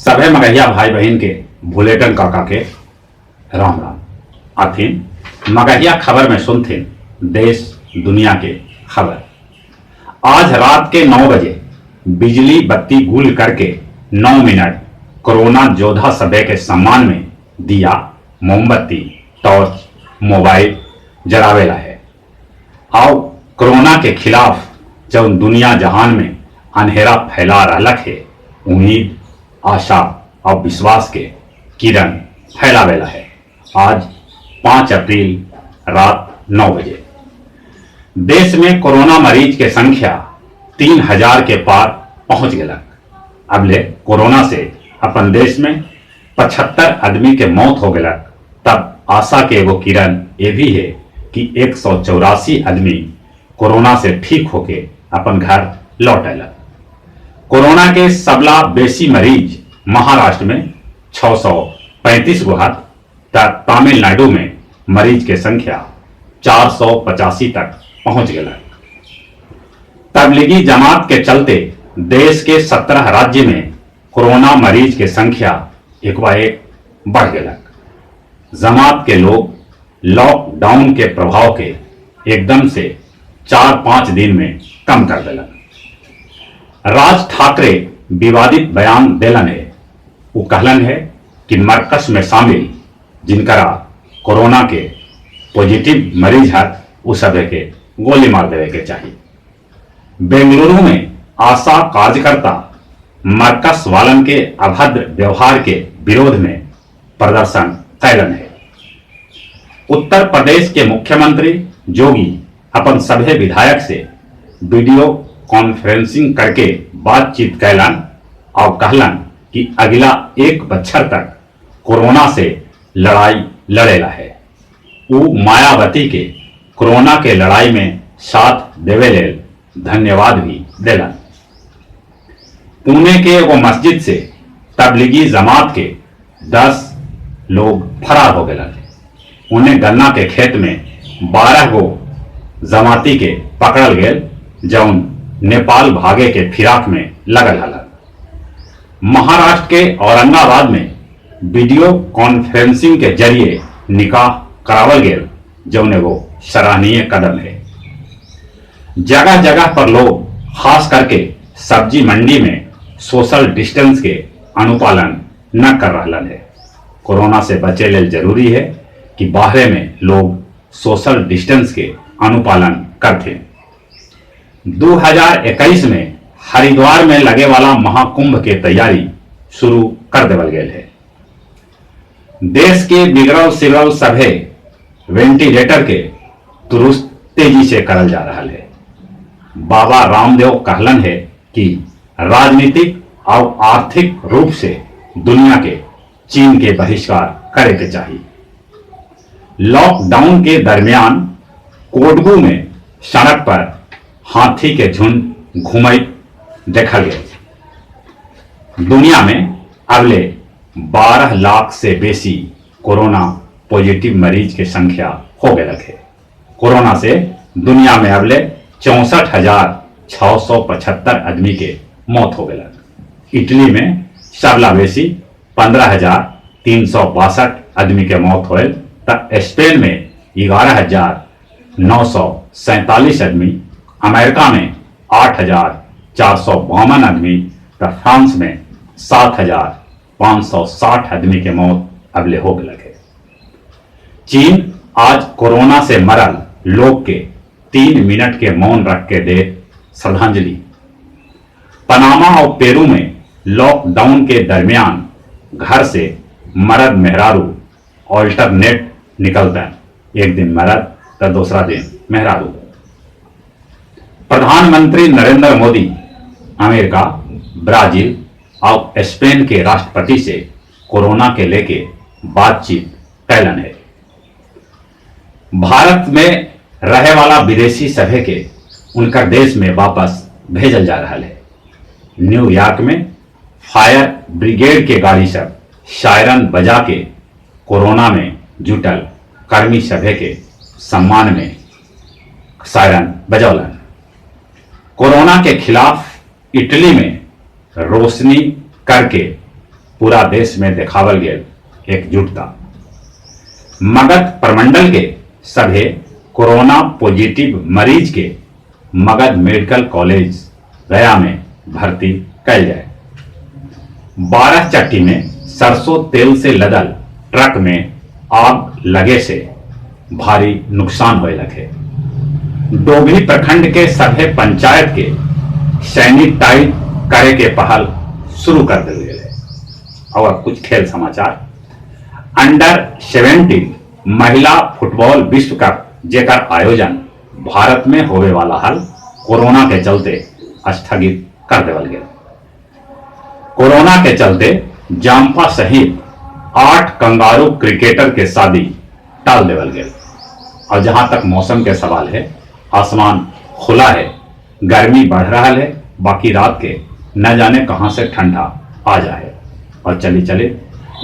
सभे मगहिया भाई बहन के बुलेटन काका के राम राम। आथिन मगहिया खबर में सुनथिन देश दुनिया के खबर। आज रात के 9 बजे बिजली बत्ती गुल करके 9 मिनट कोरोना योद्धा सभे के सम्मान में दिया, मोमबत्ती, टॉर्च, मोबाइल जलावेला है। आओ कोरोना के खिलाफ जब दुनिया जहान में अंधेरा फैला रहा है, उम्मीद, आशा और विश्वास के किरण फैलावेला है। आज 5 अप्रैल रात 9 बजे देश में कोरोना मरीज के संख्या 3000 के पार पहुंच गया। अबले कोरोना से अपन देश में 75 आदमी के मौत हो गया। तब आशा के एगो किरण ये भी है कि 184 आदमी कोरोना से ठीक होके अपन घर लौट आयल। कोरोना के सबला बेसी मरीज महाराष्ट्र में 635 गो हत, तमिलनाडु में मरीज के संख्या 485 तक पहुंच गया। तबलीगी जमात के चलते देश के 17 राज्य में कोरोना मरीज के संख्या एकाएक बढ़ गया। जमात के लोग लॉकडाउन के प्रभाव के एकदम से 4-5 दिन में कम कर दिलन। राज ठाकरे विवादित बयान दिलन है। वो कहलन है कि मरकज में शामिल जिनकरा कोरोना के पॉजिटिव मरीज है उस सभी के गोली मार देवे के चाहिए। बेंगलुरु में आशा कार्यकर्ता मरकज वालन के अभद्र व्यवहार के विरोध में प्रदर्शन कैलन है। उत्तर प्रदेश के मुख्यमंत्री योगी अपन सभी विधायक से वीडियो कॉन्फ्रेंसिंग करके बातचीत कैलन और कहलन कि अगला 1 बछर तक कोरोना से लड़ाई लड़ेला है। वो मायावती के कोरोना के लड़ाई में साथ देवे लेल धन्यवाद भी दिलन। पुणे के एगो मस्जिद से तबलीगी जमात के 10 लोग फरार हो गए। उन्हें गन्ना के खेत में 12 गो जमाती के पकड़ल गए, जौन नेपाल भागे के फिराक में लगल हल। महाराष्ट्र के औरंगाबाद में वीडियो कॉन्फ्रेंसिंग के जरिए निकाह करावल गया, जौन एगो सराहनीय कदम है। जगह जगह पर लोग खास करके सब्जी मंडी में सोशल डिस्टेंस के अनुपालन न कर रहा है। कोरोना से बचे लेल जरूरी है कि बाहर में लोग सोशल डिस्टेंस के अनुपालन करते। 2021 में हरिद्वार में लगे वाला महाकुंभ के तैयारी शुरू कर देवल गए है। देश के बिगड़ल सिगड़ल सभे वेंटिलेटर के दुरुस्त तेजी से करल जा रहा है। बाबा रामदेव कहलन है कि राजनीतिक और आर्थिक रूप से दुनिया के चीन के बहिष्कार करे के चाहिए। लॉकडाउन के दरमियान कोडगू में सड़क पर हाथी के झुंड घुमई देखा गया। दुनिया में अगले 12 लाख से बेसी कोरोना पॉजिटिव मरीज की संख्या हो गए है। कोरोना से दुनिया में अगले 64,675 आदमी के मौत हो गए। इटली में सबला बेसी 15,362 आदमी के मौत हुए। तब स्पेन में 11,947 आदमी, अमेरिका में 8,452 आदमी, तब फ्रांस में 7,560 आदमी के मौत अबले हो गए है। चीन आज कोरोना से मरल लोग के 3 मिनट के मौन रख के दे श्रद्धांजलि। पनामा और पेरू में लॉकडाउन के दरमियान घर से मर्द मेहरारू ऑल्टरनेट निकलता है। एक दिन मर्द तो दूसरा दिन मेहरारू। प्रधानमंत्री नरेंद्र मोदी अमेरिका, ब्राजील और स्पेन के राष्ट्रपति से कोरोना के लेके बातचीत कैलन है। भारत में रहे वाला विदेशी सभे के उनका देश में वापस भेजल जा रहा है। न्यूयॉर्क में फायर ब्रिगेड के गाड़ी सब शायरन बजा के कोरोना में जुटल कर्मी सभे के सम्मान में शायरन बजौलन। कोरोना के खिलाफ इटली में रोशनी करके पूरा देश में देखावल गेल एकजुटता। मगध प्रमंडल के सभे कोरोना पॉजिटिव मरीज के मगध मेडिकल कॉलेज गया में भर्ती कल जाए। 12 चट्टी में सरसों तेल से लदल ट्रक में आग लगे से भारी नुकसान होए लगे। डोभी प्रखंड के सभे पंचायत के सैनिटाइज करे के पहल शुरू कर दिल गए। और कुछ खेल समाचार। अंडर 17 महिला फुटबॉल विश्व कप जेकर आयोजन भारत में होवे वाला हल कोरोना के चलते स्थगित कर देवल गया। कोरोना के चलते जाम्पा सहित 8 कंगारू क्रिकेटर के शादी टाल देवल गया। और जहां तक मौसम के सवाल है, आसमान खुला है, गर्मी बढ़ रहा है, बाकी रात के न जाने कहां से ठंडा आ जाए। और चले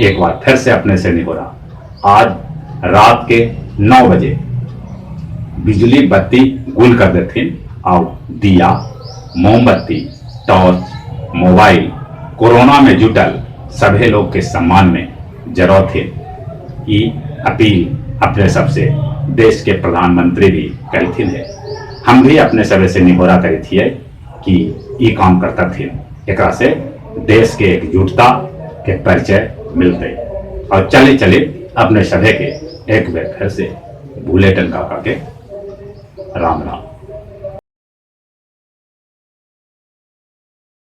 एक बार फिर से अपने से नहीं हो रहा। आज रात के 9 बजे बिजली बत्ती गुल कर देथिन और दिया, मोमबत्ती, टॉर्च, मोबाइल कोरोना में जुटल सभी लोग के सम्मान में जरूरत है। ये अपील अपने सबसे देश के प्रधानमंत्री भी करी है। हम भी अपने सबे से निहोरा करी थी कि ये काम करता थे। एक से देश के एकजुटता के परिचय मिलते। और चले अपने सभे के एक बार फिर से भूले टंका के राम राम।